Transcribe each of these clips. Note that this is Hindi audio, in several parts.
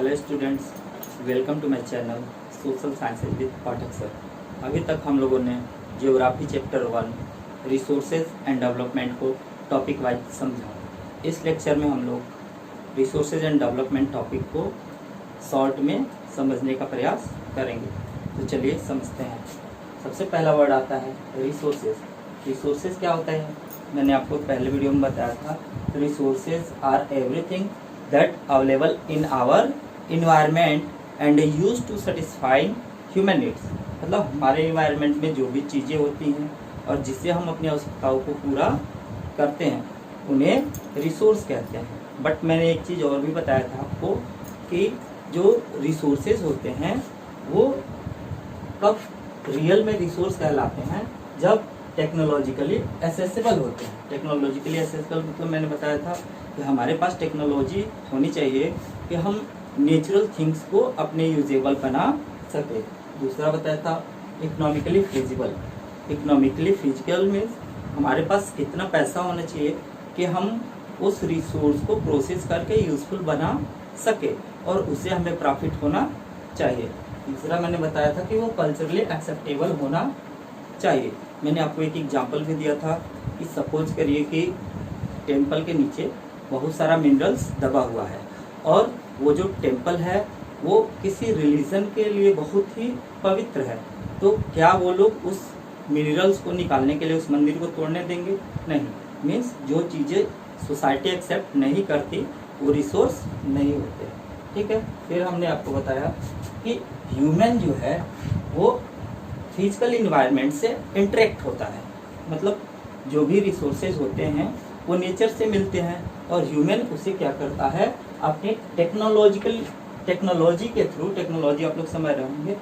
Hello students, welcome to my channel social sciences with Pathak sir. अभी तक हम लोगों ने geography chapter 1 resources and development को टॉपिक वाइज समझा। इस लेक्चर में हम लोग रिसोर्सेज एंड डेवलपमेंट टॉपिक को शॉर्ट में समझने का प्रयास करेंगे। तो चलिए समझते हैं। सबसे पहला वर्ड आता है रिसोर्सेज। रिसोर्सेज क्या होता है? मैंने आपको पहले वीडियो में बताया था, resources are everything that available in our environment and used to satisfy human needs। मतलब हमारे environment में जो भी चीज़ें होती हैं और जिससे हम अपनी आवश्यकताओं को पूरा करते हैं उन्हें रिसोर्स कहते हैं। बट मैंने एक चीज़ और भी बताया था आपको कि जो रिसोर्सेज होते हैं वो कब रियल में रिसोर्स कहलाते हैं, जब टेक्नोलॉजिकली एसेसिबल होते हैं। टेक्नोलॉजिकली एसेसिबल मतलब मैंने बताया था कि हमारे पास टेक्नोलॉजी होनी चाहिए कि हम नेचुरल थिंग्स को अपने यूजेबल बना सके। दूसरा बताया था economically feasible. Economically physical means हमारे पास कितना पैसा होना चाहिए कि हम उस रिसोर्स को प्रोसेस करके यूजफुल बना सके और उससे हमें प्रॉफिट होना चाहिए। तीसरा मैंने बताया था कि वो कल्चरली एक्सेप्टेबल होना चाहिए। मैंने आपको एक एग्जांपल भी दिया था कि सपोज करिए कि टेम्पल के नीचे बहुत सारा मिनरल्स दबा हुआ है और वो जो टेम्पल है वो किसी रिलीजन के लिए बहुत ही पवित्र है, तो क्या वो लोग उस मिनरल्स को निकालने के लिए उस मंदिर को तोड़ने देंगे? नहीं। मीन्स जो चीज़ें सोसाइटी एक्सेप्ट नहीं करती वो रिसोर्स नहीं होते। ठीक है। फिर हमने आपको बताया कि ह्यूमन जो है वो फिजिकल इन्वायरमेंट से इंटरेक्ट होता है। मतलब जो भी रिसोर्सेज होते हैं वो नेचर से मिलते हैं और ह्यूमन उसे क्या करता है, अपने टेक्नोलॉजी के थ्रू, टेक्नोलॉजी आप लोग समझ रहे होंगे,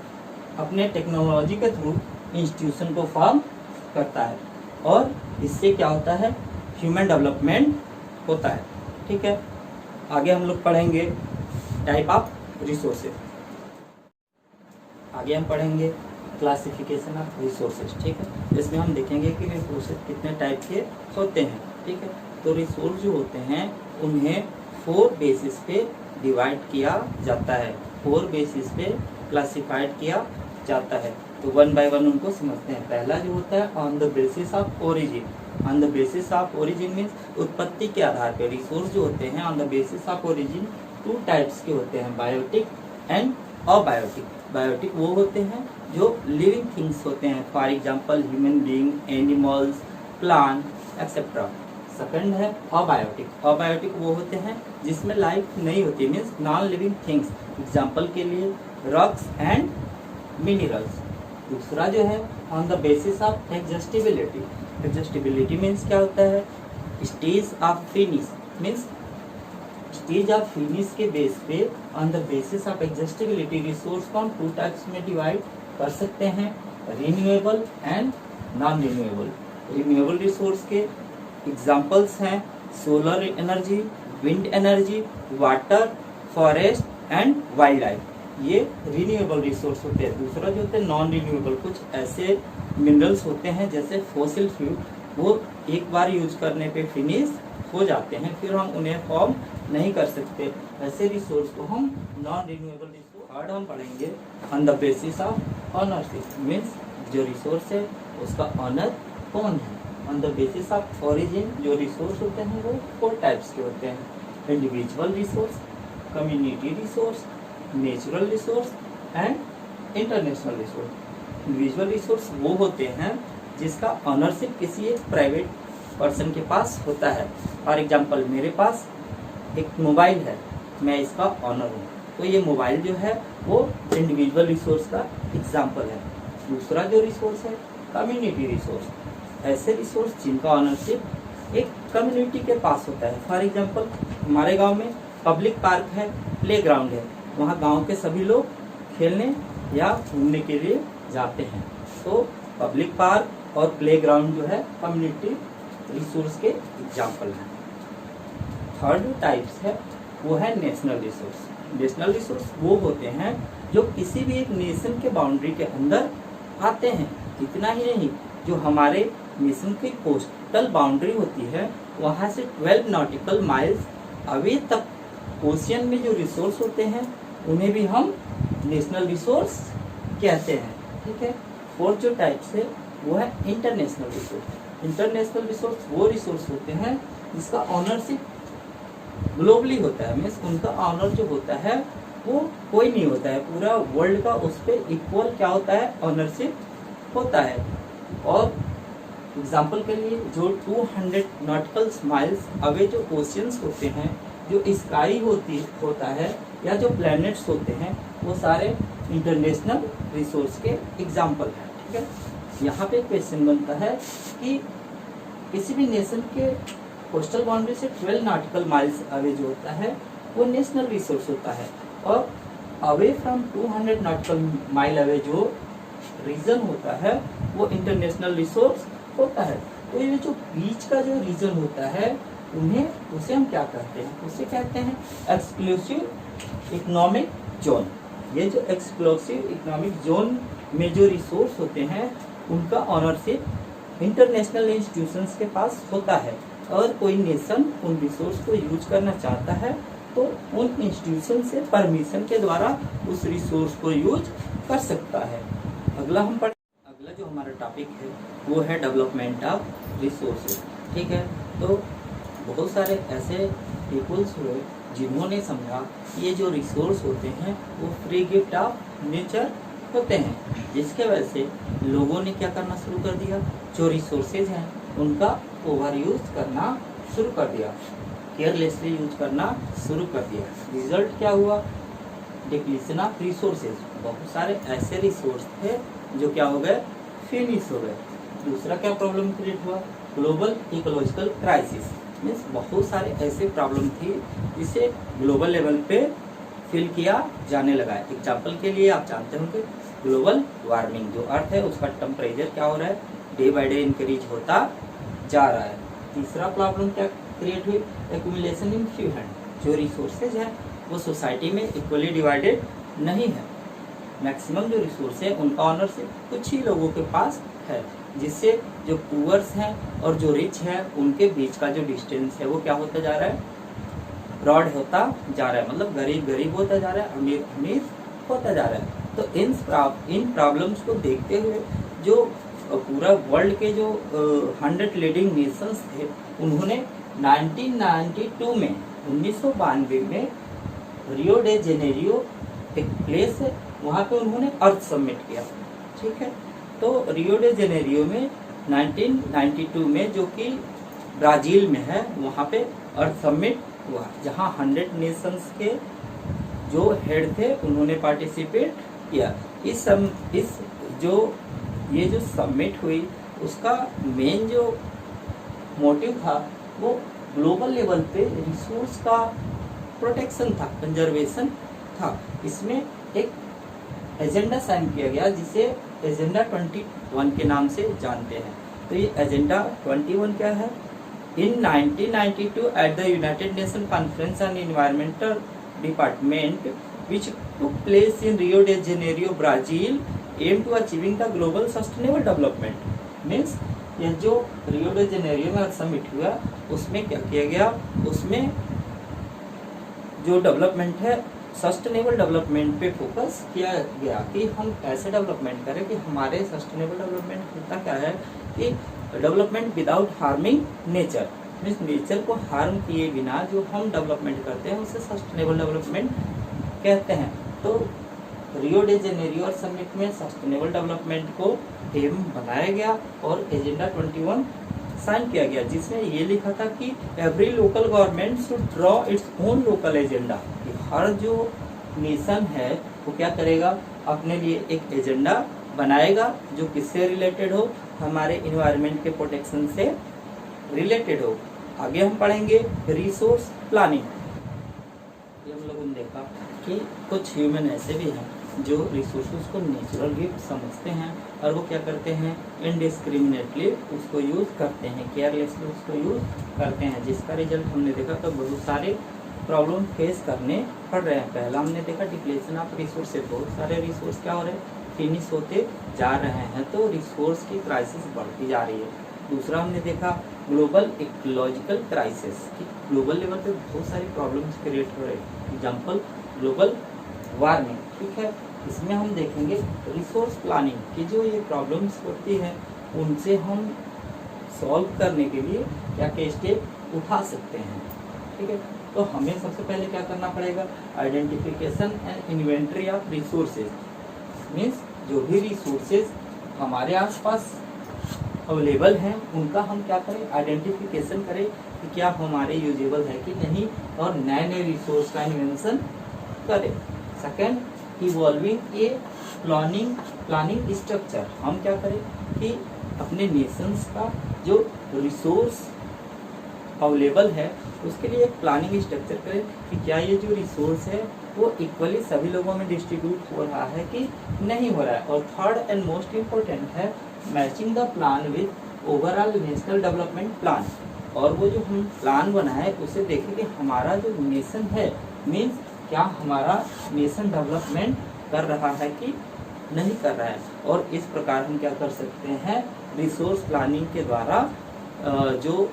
अपने टेक्नोलॉजी के थ्रू इंस्टीट्यूशन को फॉर्म करता है और इससे क्या होता है, ह्यूमन डेवलपमेंट होता है। ठीक है। आगे हम लोग पढ़ेंगे टाइप ऑफ रिसोर्सेज। आगे हम पढ़ेंगे क्लासिफिकेशन ऑफ रिसोर्सेज। ठीक है। इसमें हम देखेंगे कि रिसोर्सेज कितने टाइप के होते हैं। ठीक है। तो रिसोर्स जो होते हैं उन्हें 4 बेसिस पे डिवाइड किया जाता है, 4 बेसिस पे क्लासिफाइड किया जाता है। तो वन बाय वन उनको समझते हैं। पहला जो होता है on the basis of origin. On the basis of origin means उत्पत्ति के आधार पर रिसोर्स जो होते हैं on the basis of origin 2 types के होते हैं, बायोटिक एंड अबायोटिक। बायोटिक वो होते हैं जो लिविंग थिंग्स होते हैं, for example human being, animals, plant etcetera. Second है अबायोटिक। अबायोटिक वो होते हैं जिसमें लाइफ नहीं होती, means non living things, example के लिए रॉक्स एंड मिनरल्स। दूसरा जो है on the basis of exhaustibility. Exhaustibility means क्या होता है, stage of finish, means stage of finish के बेस पे on the basis of exhaustibility resource को हम 2 टाइप्स में डिवाइड कर सकते हैं, renewable and non renewable. Renewable resource के एग्जाम्पल्स हैं solar energy, wind energy, water, forest and wild life. ये रिन्यूएबल रिसोर्स होते हैं। दूसरा जो होते हैं नॉन रिन्यूएबल, कुछ ऐसे मिनरल्स होते हैं जैसे फॉसिल फ्यूल, वो एक बार यूज करने पे फिनिश हो जाते हैं, फिर हम उन्हें फॉर्म नहीं कर सकते। ऐसे रिसोर्स को हम नॉन रिन्यूएबल रिसोर्स। थर्ड हम पढ़ेंगे on the basis of ownership, means जो रिसोर्स है उसका ऑनर कौन है। On the basis of origin जो रिसोर्स होते हैं वो 4 टाइप्स के होते हैं, individual resource, community resource, natural resource and international resource. Individual resource वो होते हैं जिसका ऑनरशिप किसी एक प्राइवेट पर्सन के पास होता है। फॉर एग्जाम्पल मेरे पास एक मोबाइल है, मैं इसका ऑनर हूँ, तो ये मोबाइल जो है वो इंडिविजुअल रिसोर्स का एग्जाम्पल है। दूसरा जो रिसोर्स है कम्युनिटी रिसोर्स, ऐसे रिसोर्स जिनका ऑनरशिप एक कम्युनिटी के पास होता है। फॉर एग्जाम्पल हमारे गांव में पब्लिक पार्क है, प्ले ग्राउंड है, वहाँ गांव के सभी लोग खेलने या घूमने के लिए जाते हैं, तो पब्लिक पार्क और प्ले ग्राउंड जो है कम्युनिटी रिसोर्स के एग्जाम्पल हैं। थर्ड टाइप्स है वो है नेशनल रिसोर्स। नेशनल रिसोर्स वो होते हैं जो किसी भी एक नेशन के बाउंड्री के अंदर आते हैं। इतना ही नहीं, जो हमारे नेशन की कोस्टल बाउंड्री होती है वहाँ से 12 नॉटिकल माइल्स अवे तक ओशियन में जो रिसोर्स होते हैं उन्हें भी हम नेशनल रिसोर्स कहते हैं। ठीक है, फोर्थ जो टाइप्स है वो है इंटरनेशनल रिसोर्स। इंटरनेशनल रिसोर्स वो रिसोर्स होते हैं जिसका ऑनरशिप ग्लोबली होता है, मीन्स उनका ऑनर जो होता है वो कोई नहीं होता है, पूरा वर्ल्ड का उस पर इक्वल क्या होता है, ऑनरशिप होता है। और एग्जाम्पल के लिए जो 200 नॉटिकल माइल्स अवे जो ओशियंस होते हैं, जो स्काई होता है या जो प्लैनेट्स होते हैं, वो सारे इंटरनेशनल रिसोर्स के एग्जाम्पल हैं। ठीक है, यहाँ पे क्वेश्चन बनता है कि किसी भी नेशन के कोस्टल बाउंड्री से 12 नॉटिकल माइल्स अवे जो होता है वो नेशनल रिसोर्स होता है, और away from 200 nautical mile away जो रीजन होता है वो इंटरनेशनल रिसोर्स होता है। तो ये जो बीच का जो रीजन होता है उसे हम क्या कहते हैं, उसे कहते हैं एक्सक्लूसिव इकोनॉमिक जोन। ये जो एक्सक्लूसिव इकोनॉमिक जोन में जो रिसोर्स होते हैं उनका ऑनरशिप इंटरनेशनल इंस्टीट्यूशंस के पास होता है, और कोई नेशन उन रिसोर्स को यूज करना चाहता है तो उन इंस्टीट्यूशन से परमिशन के द्वारा उस रिसोर्स को यूज कर सकता है। अगला जो हमारा टॉपिक है वो है डेवलपमेंट ऑफ रिसोर्सेज। ठीक है, तो बहुत सारे ऐसे पीपुल्स हुए जिन्होंने समझा कि ये जो रिसोर्स होते हैं वो फ्री गिफ्ट ऑफ नेचर होते हैं, जिसके वजह से लोगों ने क्या करना शुरू कर दिया, जो रिसोर्सेज हैं उनका ओवर यूज करना शुरू कर दिया, केयरलेसली यूज करना शुरू कर दिया। रिजल्ट क्या हुआ, डिप्लीशन ऑफ रिसोर्सेज। बहुत सारे ऐसे रिसोर्स थे जो क्या हो गए, फिनिश हो गए। दूसरा क्या प्रॉब्लम क्रिएट हुआ, ग्लोबल इकोलॉजिकल क्राइसिस, मीन्स बहुत सारे ऐसे प्रॉब्लम थी जिसे ग्लोबल लेवल पे फील किया जाने लगा है। एग्जाम्पल के लिए आप जानते होंगे ग्लोबल वार्मिंग, जो अर्थ है उसका टेम्परेचर क्या हो रहा है, डे बाय डे इंक्रीज होता जा रहा है। तीसरा प्रॉब्लम क्या क्रिएट हुई, एक्यूमुलेशन इन फ्यू हैंड, जो रिसोर्सेज है वो सोसाइटी में इक्वली डिवाइडेड नहीं है। मैक्सिमम जो रिसोर्स है उनका ऑनरशिप कुछ ही लोगों के पास है, जिससे जो पुअर्स हैं और जो रिच हैं उनके बीच का जो डिस्टेंस है वो क्या होता जा रहा है, ब्रॉड होता जा रहा है, मतलब गरीब गरीब होता जा रहा है, अमीर अमीर होता जा रहा है। तो इन प्रॉब्लम्स को देखते हुए जो पूरा वर्ल्ड के जो 100 लीडिंग नेशंस थे उन्होंने 1992 में 1992 में रियो डे जेनेरियो एक प्लेस है, वहाँ पे उन्होंने अर्थ समिट किया। ठीक है, तो रियो डे जेनेरियो में 1992 में, जो कि ब्राजील में है, वहाँ पे अर्थ समिट हुआ, जहाँ 100 नेशंस के जो हेड थे उन्होंने पार्टिसिपेट किया। ये जो समिट हुई उसका मेन जो मोटिव था वो ग्लोबल लेवल पे रिसोर्स का प्रोटेक्शन था, कंजर्वेशन था। इसमें एक एजेंडा साइन किया गया जिसे एजेंडा 21 के नाम से जानते हैं। तो ये एजेंडा 21 क्या है, इन 1992 at the United nation conference on environmental department which took place in Rio de Janeiro, Brazil, aim to achieving the global sustainable development. Means ये जो रियो डे जेनेरियो में समिट हुआ उसमें क्या किया गया, उसमें जो डेवलपमेंट है सस्टेनेबल डेवलपमेंट पे फोकस किया गया कि हम ऐसे डेवलपमेंट करें कि हमारे सस्टेनेबल डेवलपमेंट होता क्या है कि development without harming nature, means nature को हार्म किए बिना जो हम डेवलपमेंट करते हैं उसे सस्टेनेबल डेवलपमेंट कहते हैं। तो रियो डे जेनेरियो और समिट में सस्टेनेबल डेवलपमेंट को एम बनाया गया और एजेंडा 21 साइन किया गया, जिसमें ये लिखा था कि every local government should draw its own local agenda. हर जो नेशन है वो क्या करेगा, अपने लिए एक एजेंडा बनाएगा जो किससे रिलेटेड हो, हमारे इन्वायरमेंट के प्रोटेक्शन से रिलेटेड हो। आगे हम पढ़ेंगे रिसोर्स प्लानिंग। ये हम लोगों ने देखा कि कुछ ह्यूमन ऐसे भी हैं जो रिसोर्सेज को नेचुरल गिफ्ट समझते हैं और वो क्या करते हैं, इनडिस्क्रिमिनेटली उसको यूज़ करते हैं, केयरलेसली उसको यूज़ करते हैं, जिसका रिजल्ट हमने देखा तो बहुत सारे प्रॉब्लम फेस करने पड़ रहे हैं। पहला हमने देखा डिप्लीशन ऑफ रिसोर्सेज, बहुत सारे रिसोर्स क्या हो रहे हैं, फिनिश होते जा रहे हैं, तो रिसोर्स की क्राइसिस बढ़ती जा रही है। दूसरा हमने देखा ग्लोबल इकोलॉजिकल क्राइसिस, कि ग्लोबल लेवल पे बहुत सारी प्रॉब्लम्स क्रिएट हो रहे हैं। एग्जाम्पल ग्लोबल वार्निंग, ठीक है। इसमें हम देखेंगे रिसोर्स प्लानिंग की जो ये प्रॉब्लम्स होती है उनसे हम सॉल्व करने के लिए क्या क्या स्टेप उठा सकते हैं, ठीक है। तो हमें सबसे पहले क्या करना पड़ेगा, identification and inventory of resources, means जो भी रिसोर्सेज हमारे आसपास अवेलेबल हैं उनका हम क्या करें, आइडेंटिफिकेशन करें कि क्या हमारे यूजेबल है कि नहीं, और नए नए रिसोर्स का इन्वेंशन करें। Second, evolving a planning structure, हम क्या करें कि अपने नेशंस का जो रिसोर्स अवेलेबल है उसके लिए एक प्लानिंग स्ट्रक्चर करें कि क्या ये जो रिसोर्स है वो इक्वली सभी लोगों में डिस्ट्रीब्यूट हो रहा है कि नहीं हो रहा है। और थर्ड एंड मोस्ट इम्पोर्टेंट है matching the plan with overall national development plan, और वो जो हम प्लान बनाए उसे देखें कि हमारा जो नेशन है मीन्स क्या हमारा नेशन डेवलपमेंट कर रहा है कि नहीं कर रहा है। और इस प्रकार हम क्या कर सकते हैं, रिसोर्स प्लानिंग के द्वारा जो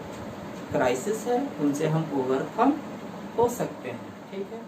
क्राइसिस है उनसे हम ओवरकम हो सकते हैं, ठीक है।